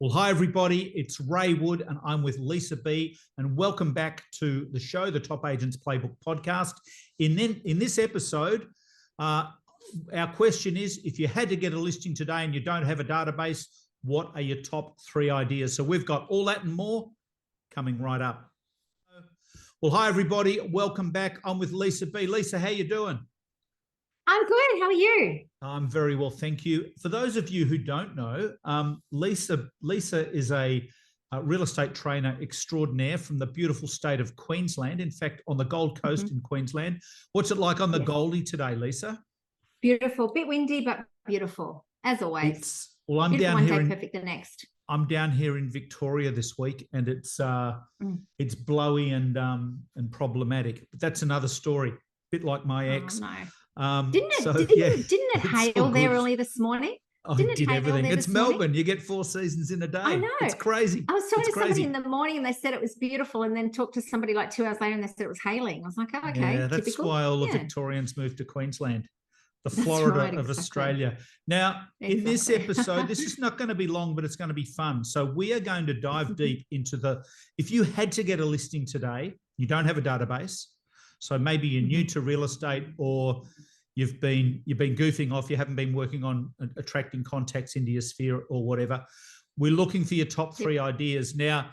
Well, hi, everybody. It's Ray Wood, and I'm with Lisa B. And welcome back to the show, the Top Agents Playbook podcast. In this episode, our question is, if you had to get a listing today and you don't have a database, what are your top 3 ideas? So we've got all that and more coming right up. Well, hi, everybody. Welcome back. I'm with Lisa B. Lisa, how you doing? I'm good. How are you? I'm very well, thank you. For those of you who don't know, Lisa is a real estate trainer extraordinaire from the beautiful state of Queensland. In fact, on the Gold Coast in Queensland. What's it like on the Goldie today, Lisa? Beautiful. Bit windy, but beautiful, as always. I'm beautiful down here. Perfect the next. I'm down here in Victoria this week, and it's blowy and problematic. But that's another story. A bit like my ex. Oh, no. Didn't it hail there early this morning? Didn't it everything. It's Melbourne. You get 4 seasons in a day. I know. It's crazy. I was talking to somebody in the morning and they said it was beautiful, and then talked to somebody like 2 hours later and they said it was hailing. I was like, oh, okay. Yeah, that's typical. why all the Victorians moved to Queensland, the Florida of Australia. Now, in this episode, this is not going to be long, but it's going to be fun. So we are going to dive deep into if you had to get a listing today, you don't have a database. So maybe you're new to real estate, or you've been goofing off, you haven't been working on attracting contacts into your sphere or whatever. We're looking for your top 3 ideas. Now,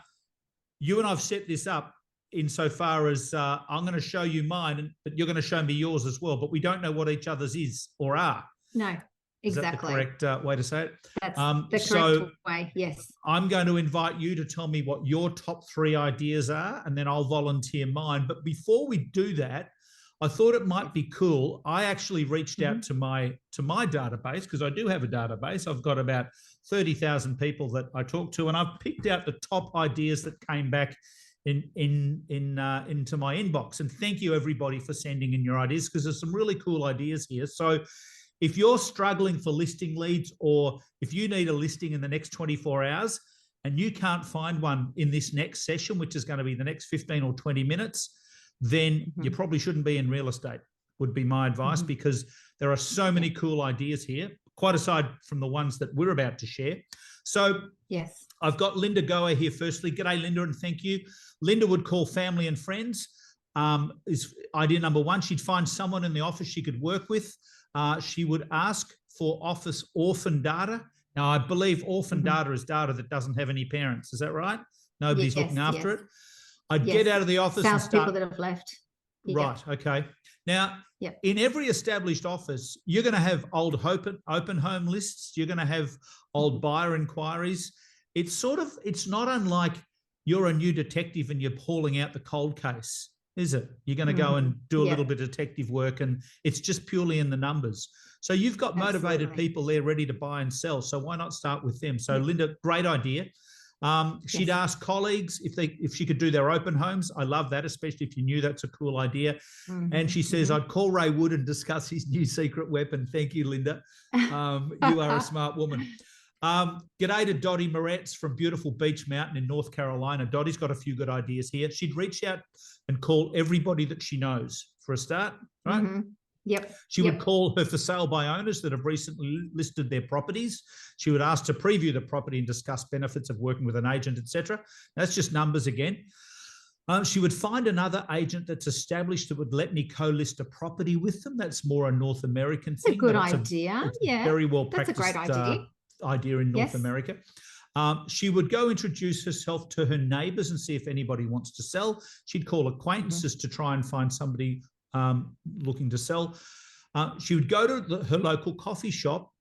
you and I've set this up insofar as I'm going to show you mine, but you're going to show me yours as well, but we don't know what each other's is or are. No, exactly. Is that the correct way to say it? That's the correct way, yes. I'm going to invite you to tell me what your top 3 ideas are, and then I'll volunteer mine. But before we do that, I thought it might be cool. I actually reached out to my database, because I do have a database. I've got about 30,000 people that I talk to, and I've picked out the top ideas that came back into my inbox. And thank you, everybody, for sending in your ideas, because there's some really cool ideas here. So if you're struggling for listing leads, or if you need a listing in the next 24 hours and you can't find one in this next session, which is going to be the next 15 or 20 minutes, then you probably shouldn't be in real estate, would be my advice, because there are so many cool ideas here, quite aside from the ones that we're about to share. So yes, I've got Linda Goer here firstly. G'day, Linda, and thank you. Linda would call family and friends. Is idea number 1. She'd find someone in the office she could work with. She would ask for office orphan data. Now, I believe orphan data is data that doesn't have any parents. Is that right? Nobody's looking after it. I'd get out of the office and start. People that have left. Right. Okay. Now, in every established office, you're going to have old open home lists. You're going to have old buyer inquiries. It's not unlike you're a new detective and you're hauling out the cold case, is it? You're going to go and do a little bit of detective work, and it's just purely in the numbers. So you've got motivated people there ready to buy and sell. So why not start with them? So Linda, great idea. She'd ask colleagues if she could do their open homes. I love that, especially if you knew that's a cool idea. And she says, I'd call Ray Wood and discuss his new secret weapon. Thank you, Linda. You are a smart woman. G'day to Dottie Moretz from beautiful Beach Mountain in North Carolina. Dottie's got a few good ideas here. She'd reach out and call everybody that she knows for a start, right? She would call her for sale by owners that have recently listed their properties. She would ask to preview the property and discuss benefits of working with an agent, etc. That's just numbers again. She would find another agent that's established that would let me co-list a property with them. That's more a North American thing. It's a good idea. Very well practiced. That's a great idea in North America. She would go introduce herself to her neighbours and see if anybody wants to sell. She'd call acquaintances to try and find somebody looking to sell. She would go to her local coffee shop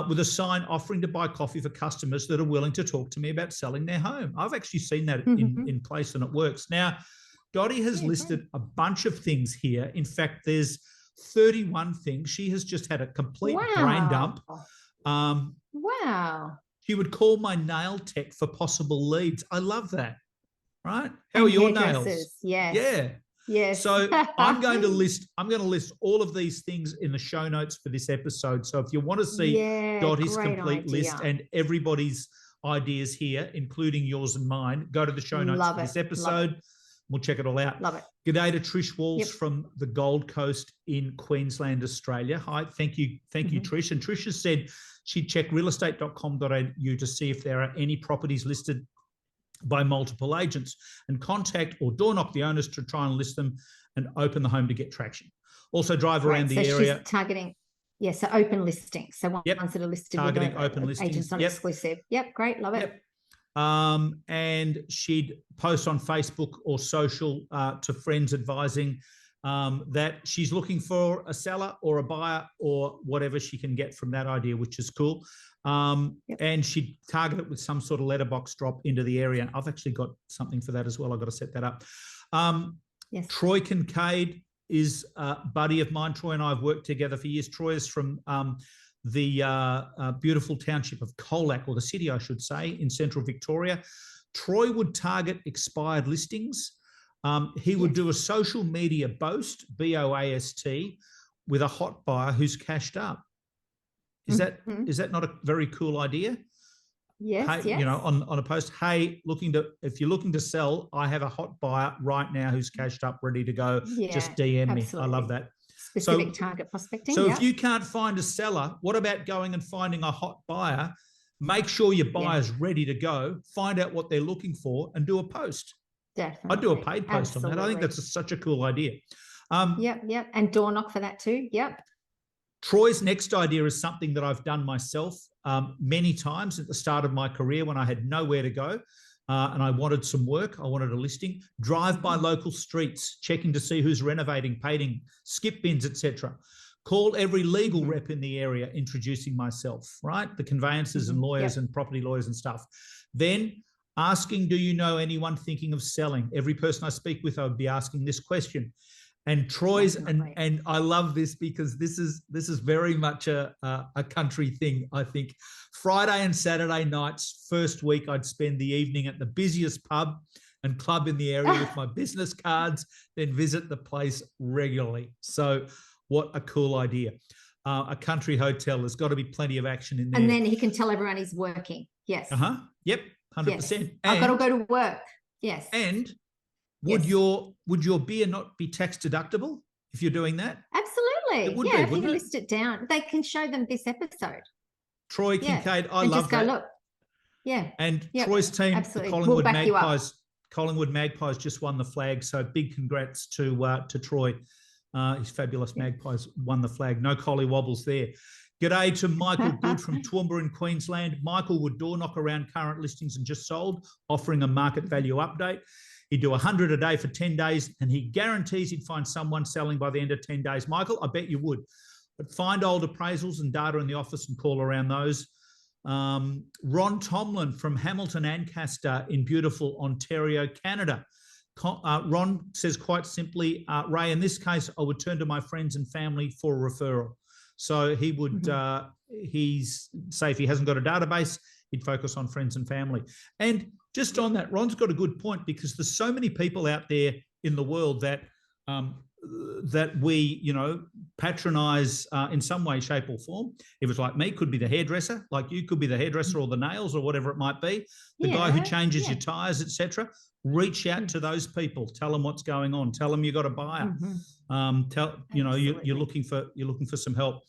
with a sign offering to buy coffee for customers that are willing to talk to me about selling their home. I've actually seen that in place, and it works. Now, Dottie has listed a bunch of things here. In fact, there's 31 things. She has just had a complete brain dump. She would call my nail tech for possible leads. I love that. Right? How are your nails? Yes. So I'm going to list all of these things in the show notes for this episode. So if you want to see Dottie's complete list and everybody's ideas here, including yours and mine, go to the show notes for this episode. We'll check it all out. Love it. G'day to Trish Walls from the Gold Coast in Queensland, Australia. Hi, thank you, Trish. And Trish has said she'd check realestate.com.au to see if there are any properties listed by multiple agents and contact or door knock the owners to try and list them and open the home to get traction. Also drive around the area. She's targeting, so open listings. So ones that are listed targeting with open listings. Agents not exclusive. Yep, great, love it. And she'd post on Facebook or social to friends advising that she's looking for a seller or a buyer or whatever she can get from that idea, which is cool. And she'd target it with some sort of letterbox drop into the area. And I've actually got something for that as well. I've got to set that up. Troy Kincaid is a buddy of mine. Troy and I have worked together for years. Troy is from the beautiful township of Colac, or the city, I should say, in central Victoria. Troy would target expired listings. He would do a social media boast, B-O-A-S-T, with a hot buyer who's cashed up. Is that not a very cool idea? Yes, hey, on a post, hey, if you're looking to sell, I have a hot buyer right now who's cashed up, ready to go. Just DM me. I love that. Specific target prospecting. So if you can't find a seller, what about going and finding a hot buyer? Make sure your buyer's ready to go. Find out what they're looking for and do a post. Definitely. I'd do a paid post on that. I think that's such a cool idea. Yep. And door knock for that too. Yep. Troy's next idea is something that I've done myself many times at the start of my career when I had nowhere to go and I wanted some work. I wanted a listing. Drive by local streets, checking to see who's renovating, painting, skip bins, etc. Call every legal rep in the area, introducing myself, right? The conveyancers and lawyers and property lawyers and stuff. Then asking, do you know anyone thinking of selling? Every person I speak with, I would be asking this question. And Troy's, and I love this because this is very much a country thing, I think. Friday and Saturday nights, first week, I'd spend the evening at the busiest pub and club in the area with my business cards, then visit the place regularly. So what a cool idea. A country hotel, there's got to be plenty of action in there. And then he can tell everyone he's working. Yes. Yep, 100%. Yes. I've got to go to work. Yes. And would your beer not be tax deductible if you're doing that? Absolutely. It would be, if you can list it down, they can show them this episode. Troy Kincaid, I love just go, that. Look. Yeah. And Troy's team, absolutely. the Collingwood Magpies just won the flag. So big congrats to Troy. His fabulous Magpies won the flag. No collie wobbles there. G'day to Michael Good from Toowoomba in Queensland. Michael would door knock around current listings and just sold, offering a market value update. He'd do 100 a day for 10 days, and he guarantees he'd find someone selling by the end of 10 days. Michael, I bet you would. But find old appraisals and data in the office and call around those. Ron Tomlin from Hamilton Ancaster in beautiful Ontario, Canada. Ron says quite simply, Ray, in this case, I would turn to my friends and family for a referral. So he would, say if he hasn't got a database, he'd focus on friends and family. And just on that, Ron's got a good point because there's so many people out there in the world that we, patronise in some way, shape or form. If it's like me, could be the hairdresser, like you could be the hairdresser or the nails or whatever it might be. The guy who changes your tyres, etc. Reach out to those people. Tell them what's going on. Tell them you got a buyer. You're looking for some help.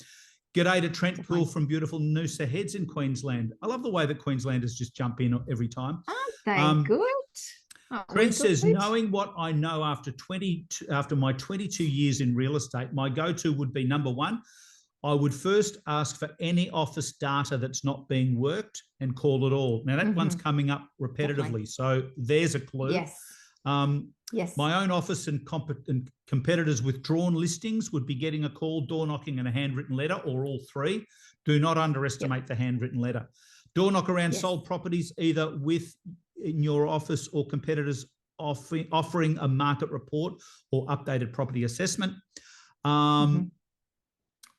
G'day to Trent Poole from beautiful Noosa Heads in Queensland. I love the way that Queenslanders just jump in every time. Aren't they good? Trent says, knowing what I know after my 22 years in real estate, my go-to would be number one, I would first ask for any office data that's not being worked and call it all. Now, that one's coming up repetitively, so there's a clue. Yes. Yes. My own office and competitors' withdrawn listings would be getting a call, door knocking and a handwritten letter, or all three. Do not underestimate the handwritten letter. Door knock around sold properties either in your office or competitors offering a market report or updated property assessment.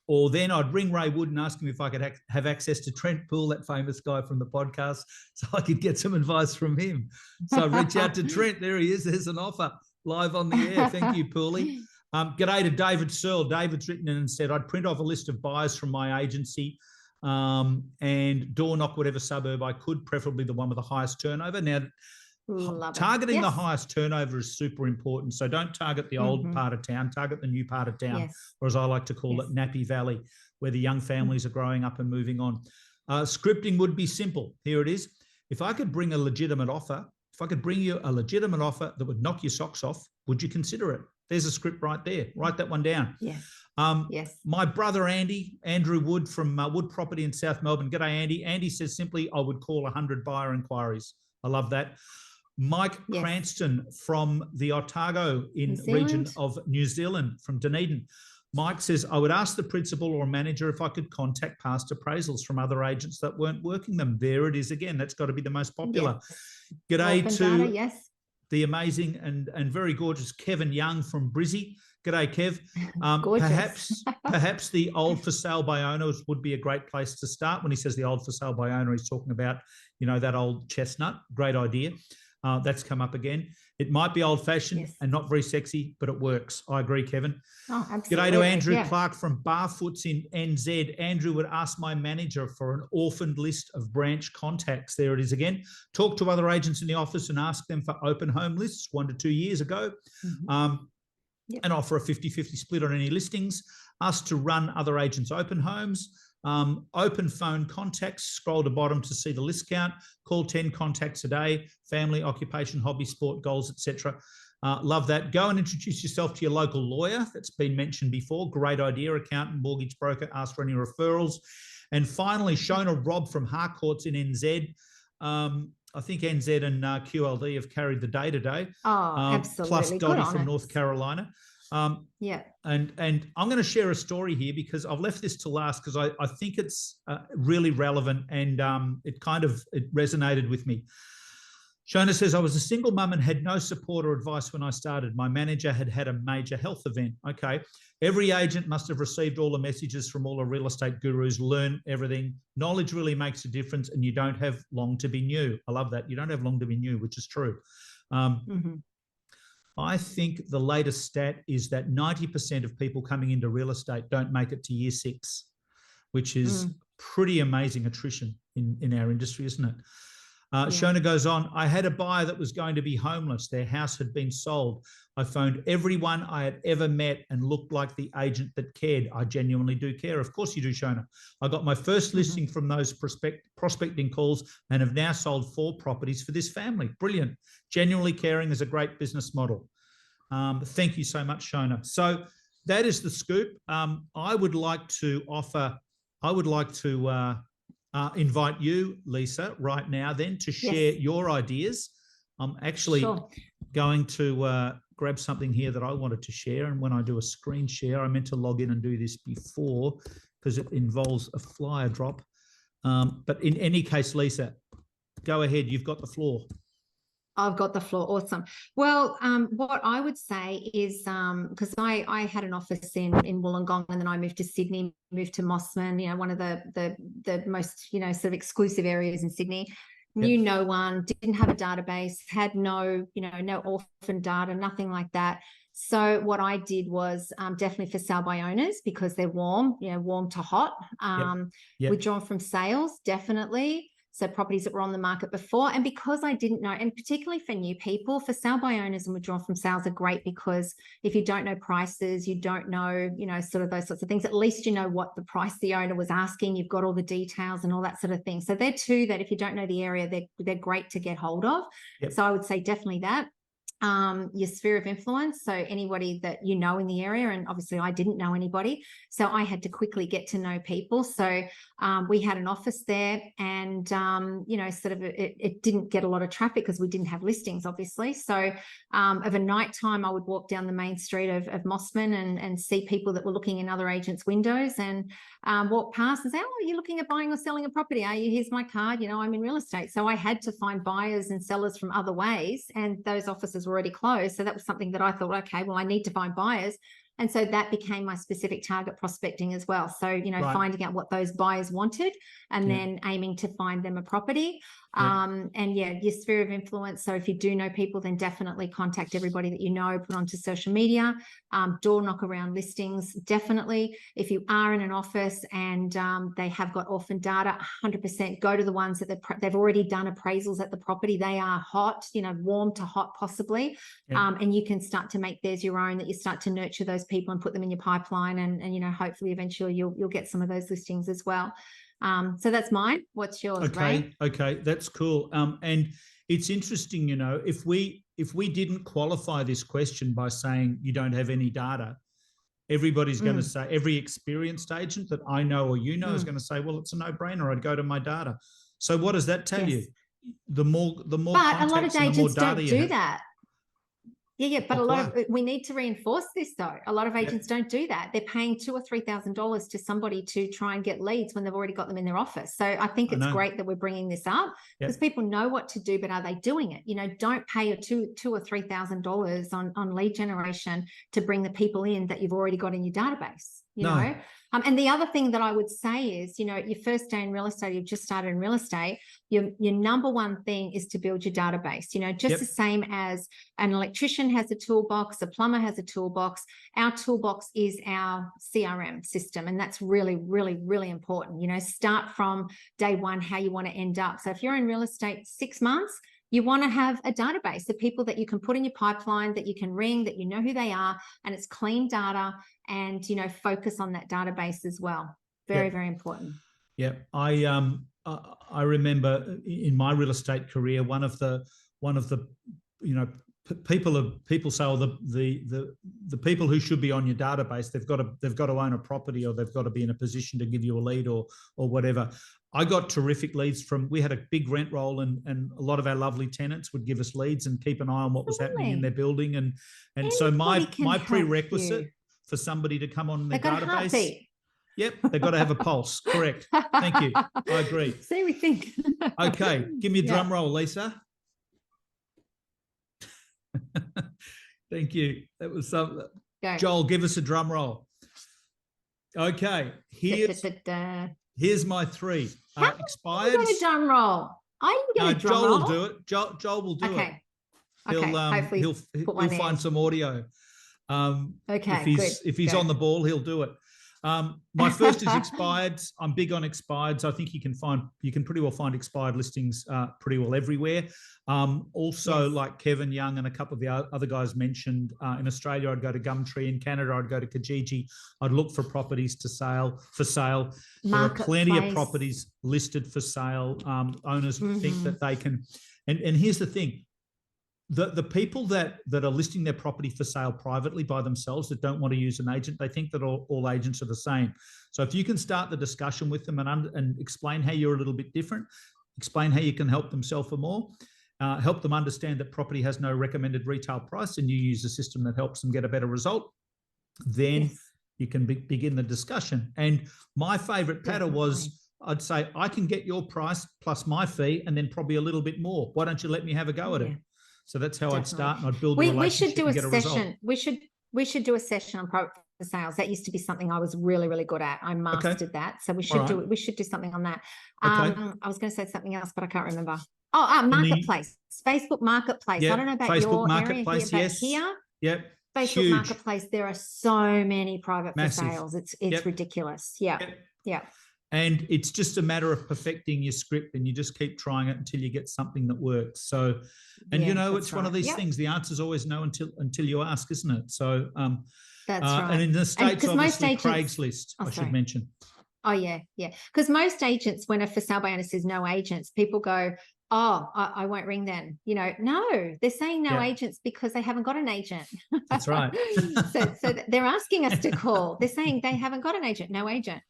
Or then I'd ring Ray Wood and ask him if I could have access to Trent Poole, that famous guy from the podcast, so I could get some advice from him. So I reach out to Trent. There he is. There's an offer live on the air. Thank you, Pooley. G'day to David Searle. David's written in and said, I'd print off a list of buyers from my agency and door knock whatever suburb I could, preferably the one with the highest turnover. Now, Love it. Targeting the Yes. highest turnover is super important. So don't target the old part of town, target the new part of town, or as I like to call it, Nappy Valley, where the young families are growing up and moving on. Scripting would be simple. Here it is. If I could bring a legitimate offer, if I could bring you a legitimate offer that would knock your socks off, would you consider it? There's a script right there. Write that one down. Yes. Yes. My brother Andrew Wood from Wood Property in South Melbourne. G'day, Andy. Andy says simply, I would call 100 buyer inquiries. I love that. Mike Cranston from the Otago in region of New Zealand, from Dunedin. Mike says, I would ask the principal or manager if I could contact past appraisals from other agents that weren't working them. There it is again. That's got to be the most popular. Yes. G'day orphan to data, the amazing and very gorgeous Kevin Young from Brizzy. G'day, Kev. Perhaps the old for sale by owners would be a great place to start. When he says the old for sale by owner, he's talking about, that old chestnut. Great idea. That's come up again. It might be old-fashioned and not very sexy, but it works. I agree, Kevin. Oh, absolutely. G'day to Andrew Clark from Barfoots in NZ. Andrew would ask my manager for an orphaned list of branch contacts. There it is again. Talk to other agents in the office and ask them for open home lists 1 to 2 years ago. And offer a 50-50 split on any listings. Ask to run other agents' open homes. Open phone contacts, scroll to bottom to see the list count, call 10 contacts a day, family, occupation, hobby, sport, goals, etc. Love that. Go and introduce yourself to your local lawyer. That's been mentioned before. Great idea. Accountant, mortgage broker, ask for any referrals. And finally, Shona Robb from Harcourts in NZ. I think NZ and QLD have carried the day today. Oh, absolutely. Plus Dottie from North Carolina. And I'm going to share a story here because I've left this to last because I think it's really relevant and it resonated with me. Shona says, I was a single mum and had no support or advice when I started. My manager had had a major health event. Okay. Every agent must have received all the messages from all the real estate gurus, learn everything. Knowledge really makes a difference and you don't have long to be new. I love that. You don't have long to be new, which is true. I think the latest stat is that 90% of people coming into real estate don't make it to year 6, which is pretty amazing attrition in our industry, isn't it? Shona goes on, I had a buyer that was going to be homeless. Their house had been sold. I phoned everyone I had ever met and looked like the agent that cared. I genuinely do care. Of course you do, Shona. I got my first listing from those prospecting calls and have now sold 4 properties for this family. Brilliant. Genuinely caring is a great business model. Thank you so much, Shona. So that is the scoop. I would like to invite you, Lisa, right now then to share your ideas. I'm actually going to grab something here that I wanted to share. And when I do a screen share, I meant to log in and do this before because it involves a flyer drop. But in any case, Lisa, go ahead. You've got the floor. I've got the floor. Awesome. Well, what I would say is because I had an office in Wollongong and then I moved to Sydney, moved to Mossman, one of the most, sort of exclusive areas in Sydney. Knew no one, didn't have a database, had no orphan data, nothing like that. So what I did was definitely for sale by owners because they're warm, warm to hot. Withdrawn from sales, definitely. So properties that were on the market before. And because I didn't know, and particularly for new people, for sale by owners and withdrawn from sales are great because if you don't know prices, you don't know, sort of those sorts of things, at least you know what the price the owner was asking. You've got all the details and all that sort of thing. So they're two that if you don't know the area, they're great to get hold of. So I would say definitely that. Your sphere of influence, so anybody that in the area, and obviously I didn't know anybody, so I had to quickly get to know people. So we had an office there and sort of it didn't get a lot of traffic because we didn't have listings, obviously. So of a night time I would walk down the main street of Mossman and see people that were looking in other agents' windows and walk past and say, oh, are you looking at buying or selling a property? Are you? Here's my card, I'm in real estate. So I had to find buyers and sellers from other ways, and those offices were already closed. So that was something that I thought, okay, well, I need to find buyers. And so that became my specific target prospecting as well. So, you know, finding out what those buyers wanted and then aiming to find them a property. And yeah, your sphere of influence. So if you do know people, then definitely contact everybody that you know, put onto social media, door knock around listings. Definitely. If you are in an office and they have got orphan data, 100% go to the ones that they've already done appraisals at the property. They are hot, you know, warm to hot possibly. And you can start to make theirs your own, that you start to nurture those people and put them in your pipeline. And you know, hopefully eventually you'll get some of those listings as well. So that's mine. What's yours, Ray? Okay, that's cool. And it's interesting, you know, if we didn't qualify this question by saying you don't have any data, everybody's going to say, every experienced agent that I know or you know is going to say, well, it's a no-brainer. I'd go to my data. So what does that tell you? The more but a lot of agents don't do that. But we need to reinforce this though. A lot of agents don't do that. They're paying $2,000 or $3,000 to somebody to try and get leads when they've already got them in their office. So I think it's great that we're bringing this up because people know what to do, but are they doing it? You know, don't pay your $2,000 or $3,000 on lead generation to bring the people in that you've already got in your database. You know, and the other thing that I would say is, you know, your first day in real estate, you've just started in real estate, your number one thing is to build your database, you know, just the same as an electrician has a toolbox, a plumber has a toolbox. Our toolbox is our CRM system. And that's really, really, really important. You know, start from day one, how you want to end up. So if you're in real estate 6 months, you want to have a database of people that you can put in your pipeline, that you can ring, that you know who they are, and it's clean data, and, you know, focus on that database as well. Very, very important. Yeah. I remember in my real estate career, one of the, you know, people say, oh, the people who should be on your database, they've got to own a property, or they've got to be in a position to give you a lead or whatever. I got terrific leads we had a big rent roll, and a lot of our lovely tenants would give us leads and keep an eye on what was happening in their building. And so my prerequisite for somebody to come on their database. Yep, they've got to have a pulse. Correct. Thank you. I agree. See, we think. Okay, give me a drum roll, Lisa. Thank you. That was something. Joel, give us a drum roll. Okay, here's my 3. Expired. Got a drum roll. I didn't get a drum roll. Joel will do it. Joel will do it. Okay. He'll find some audio. If he's on the ball, he'll do it. My first is expired. I'm big on expired, so I think you can pretty well find expired listings pretty well everywhere. Also, like Kevin Young and a couple of the other guys mentioned, in Australia, I'd go to Gumtree. In Canada, I'd go to Kijiji. I'd look for properties for sale. There are plenty of properties listed for sale. Owners think that they can, and here's the thing. The people that are listing their property for sale privately by themselves, that don't want to use an agent, they think that all agents are the same. So if you can start the discussion with them and explain how you're a little bit different, explain how you can help them sell for more, help them understand that property has no recommended retail price, and you use a system that helps them get a better result, then you can begin the discussion. And my favorite pattern was, I'd say, I can get your price plus my fee and then probably a little bit more. Why don't you let me have a go at it? So that's how I'd start, and I'd build a relationship and get a result. We should do a session on private sales. That used to be something I was really, really good at. I mastered that. So we should we should do something on that. I was going to say something else, but I can't remember. Marketplace, Facebook Marketplace. I don't know about Facebook your area here, but here, Facebook Marketplace, there are so many private for sales. It's ridiculous. Yeah. And it's just a matter of perfecting your script, and you just keep trying it until you get something that works. So, and you know, it's one of these things. The answer is always no until you ask, isn't it? So, that's right. And in the States, obviously, Craigslist, I should mention. Oh, yeah. Because most agents, when a for sale by owner says no agents, people go, oh, I won't ring then. You know, no, they're saying no agents because they haven't got an agent. That's right. so they're asking us to call. They're saying they haven't got an agent, no agent.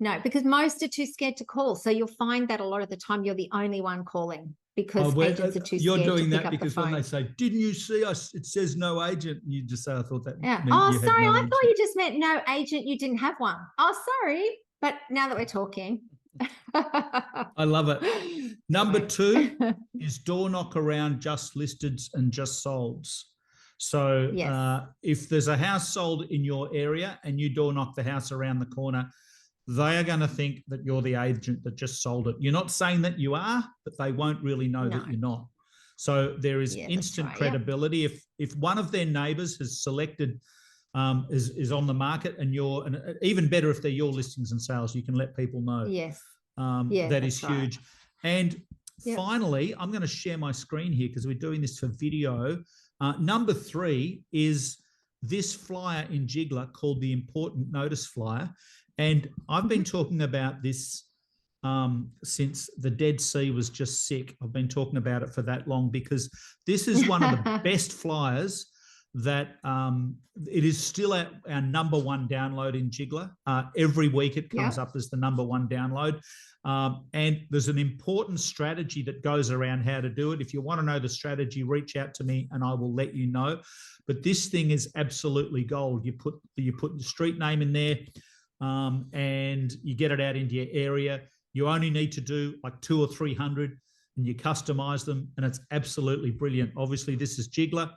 No, because most are too scared to call. So you'll find that a lot of the time you're the only one calling because agents are too scared to pick up the phone. You're doing that because when they say, didn't you see us? It says no agent. And you just say, I thought that meant oh, sorry, I thought you just meant no agent. You didn't have one. Oh, sorry. But now that we're talking. I love it. Number 2 is door knock around just listeds and just solds. So Yes. if there's a house sold in your area and you door knock the house around the corner, they are going to think that you're the agent that just sold it. You're not saying that you are, but they won't really know that you're not. So there is instant credibility. Yep. If one of their neighbours has selected, is on the market, and even better if they're your listings and sales, you can let people know. Yes. That is huge. And finally, I'm going to share my screen here because we're doing this for video. Number 3 is this flyer in Jigglar called the Important Notice Flyer. And I've been talking about this since the Dead Sea was just sick. I've been talking about it for that long because this is one of the best flyers that it is still our number 1 download in Jigglar. Every week it comes up as the number 1 download. And there's an important strategy that goes around how to do it. If you want to know the strategy, reach out to me and I will let you know. But this thing is absolutely gold. You put the street name in there, and you get it out into your area. You only need to do like 200 or 300 and you customize them, and it's absolutely brilliant. Obviously, this is Jigglar.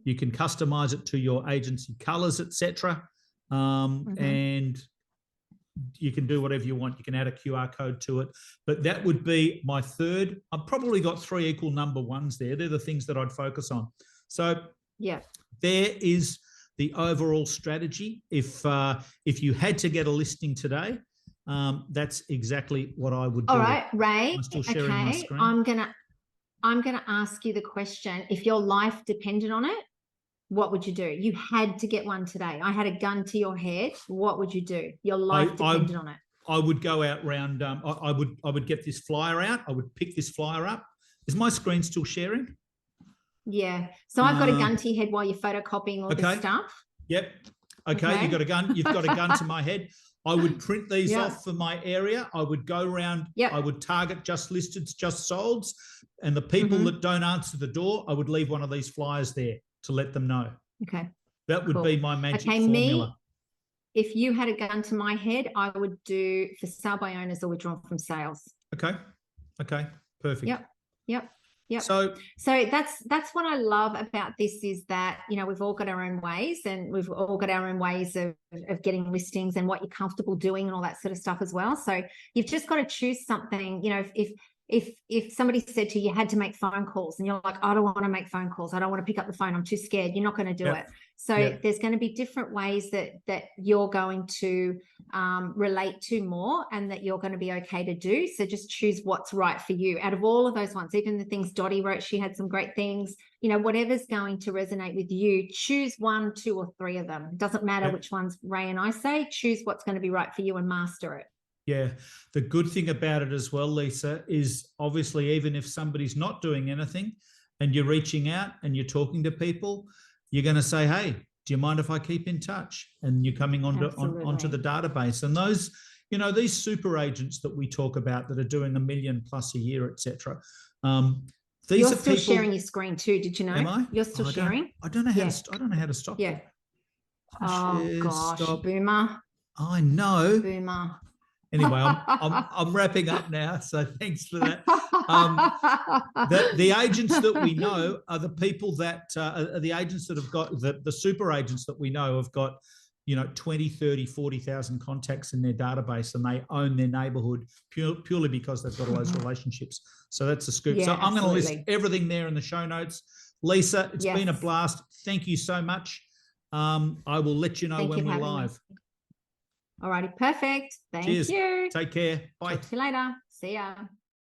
You can customize it to your agency colors, etc. And you can do whatever you want. You can add a QR code to it. But that would be my third. I've probably got 3 equal number 1s there. They're the things that I'd focus on. So there is the overall strategy. If you had to get a listing today, that's exactly what I would do. All right, Ray. I'm still sharing my screen. I'm gonna ask you the question. If your life depended on it, what would you do? You had to get one today. I had a gun to your head. What would you do? Your life depended on it. I would go out round. I would get this flyer out. I would pick this flyer up. Is my screen still sharing? Yeah. So I've got a gun to your head while you're photocopying all this stuff. Yep. Okay. You've got a gun. You've got a gun to my head. I would print these off for my area. I would go around. I would target just listeds, just solds, and the people that don't answer the door, I would leave one of these flyers there to let them know. Okay. That would be my magic formula. If you had a gun to my head, I would do for sale by owners or withdrawn from sales. Okay. Okay. Perfect. Yep. So that's what I love about this is that, you know, we've all got our own ways, and we've all got our own ways of getting listings and what you're comfortable doing and all that sort of stuff as well. So you've just got to choose something. You know, if somebody said to you, you had to make phone calls, and you're like, I don't want to make phone calls, I don't want to pick up the phone, I'm too scared, you're not going to do it. So there's going to be different ways that you're going to relate to more, and that you're going to be okay to do. So just choose what's right for you out of all of those ones. Even the things Dottie wrote, she had some great things. You know, whatever's going to resonate with you, choose 1, 2, or 3 of them. It doesn't matter which ones Ray and I say. Choose what's going to be right for you and master it. Yeah. The good thing about it as well, Lisa, is obviously even if somebody's not doing anything and you're reaching out and you're talking to people, you're going to say, hey, do you mind if I keep in touch? And you're coming onto the database. And those, you know, these super agents that we talk about that are doing $1 million plus a year, etc. You're still sharing your screen too. Did you know? Am I? You're still sharing? I don't know how to. I don't know how to stop. Yeah. Oh gosh, stop. Boomer. I know. Boomer. Anyway, I'm wrapping up now, so thanks for that. The agents that we know are the people that are the agents that have got the super agents that we know have got, you know, 20, 30, 40,000 contacts in their database, and they own their neighborhood purely because they've got all those relationships. So that's a scoop. Yeah, so I'm going to list everything there in the show notes. Lisa, it's been a blast. Thank you so much. I will let you know when we're live. All righty, perfect. Thank you. Take care. Bye. Talk to you later. See ya.